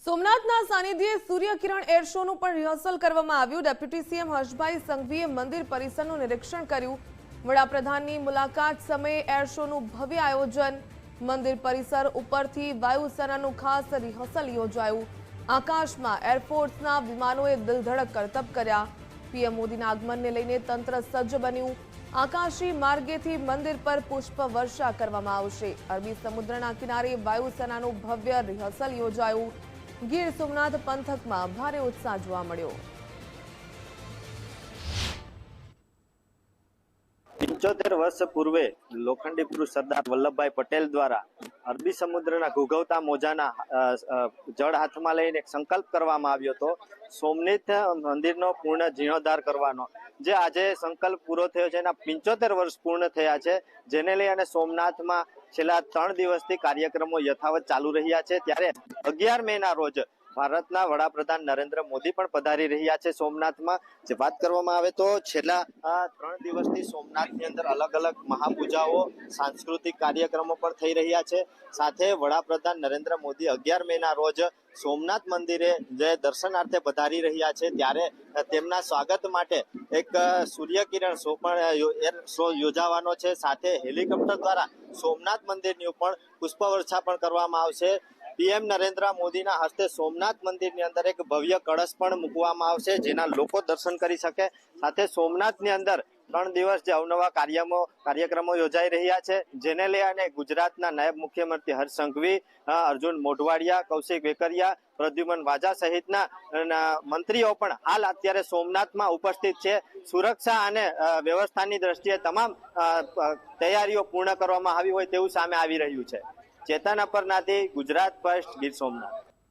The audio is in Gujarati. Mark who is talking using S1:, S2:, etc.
S1: સોમનાથના સાનિધ્યે સૂર્યકિરણ એર શોનું પણ રિહર્સલ કરવામાં આવ્યું। ડેપ્યુટી સીએમ હર્ષભાઈ સંઘવીએ મંદિર પરિસરનું નિરીક્ષણ કર્યું। વડાપ્રધાનની મુલાકાત સમયે એર શોનું ભવ્ય આયોજન। મંદિર પરિસર ઉપરથી વાયુસેનાનું ખાસ રિહર્સલ યોજાયું। આકાશમાં એરફોર્સના વિમાનોએ દિલધડક કરતબ કર્યા। પીએમ મોદીના આગમનને લઈને તંત્ર સજ્જ બન્યું। આકાશી માર્ગેથી મંદિર પર પુષ્પ વર્ષા કરવામાં આવશે। અરબી સમુદ્રના કિનારે વાયુસેનાનું ભવ્ય રિહર્સલ યોજાયું। ગીર સોમનાથ પંથકમાં ભારે ઉત્સાહ જોવા મળ્યો।
S2: 75 વર્ષ પૂર્વે લોખંડી પુરુષ સરદાર વલ્લભભાઈ પટેલ દ્વારા અરબી સમુદ્રના ઘૂઘવતા મોજાના જળ હાથમાં લઈને એક સંકલ્પ કરવામાં આવ્યો હતો સોમનાથ મંદિરનો પૂર્ણ જીર્ણોદ્ધાર કરવાનો। જે આજે સંકલ્પ પૂરો થયો છે, એના 75 વર્ષ પૂર્ણ થયા છે, જેને લઈ અને સોમનાથમાં છેલ્લા 3 દિવસથી કાર્યક્રમો યથાવત ચાલુ રહ્યા છે। ત્યારે 11 મેના રોજ ભારતના વડાપ્રધાન નરેન્દ્ર મોદી પણ પધારી રહ્યા છે સોમનાથમાં। જે વાત કરવામાં આવે તો છેલ્લા 3 દિવસથી સોમનાથની અંદર અલગ અલગ મહાપૂજાઓ, સાંસ્કૃતિક કાર્યક્રમો પણ થઈ રહ્યા છે। સાથે વડાપ્રધાન નરેન્દ્ર મોદી 11 મેના રોજ સોમનાથ મંદિરે જે દર્શનાર્થે પધારી રહ્યા છે, ત્યારે તેમના સ્વાગત માટે એક સૂર્યકિરણ શો પણ એર શો યોજાવાનો છે। સાથે હેલિકોપ્ટર દ્વારા સોમનાથ મંદિરની ઉપર પુષ્પવર્ષા પણ કરવામાં આવશે। પીએમ નરેન્દ્ર મોદીના હસ્તે સોમનાથ મંદિરની અંદર એક ભવ્ય કળશ પણ મૂકવામાં આવશે, જેના લોકો દર્શન કરી શકે। સાથે સોમનાથની અંદર 3 દિવસ જે અવનવા કાર્યક્રમો યોજાઈ રહ્યા છે, જેને લઈ અને ગુજરાતના નાયબ મુખ્યમંત્રી હર્ષ સંઘવી, અર્જુન મોઢવાડિયા, કૌશિક વેકરિયા, પ્રદ્યુમન વાજા સહિતના મંત્રીઓ પણ હાલ અત્યારે સોમનાથમાં ઉપસ્થિત છે। સુરક્ષા અને વ્યવસ્થાની દ્રષ્ટિએ તમામ તૈયારીઓ પૂર્ણ કરવામાં આવી હોય તેવું સામે આવી રહ્યું છે। ચેતન અપરનાથી, ગુજરાત ફર્સ્ટ, ગીર સોમનાથ।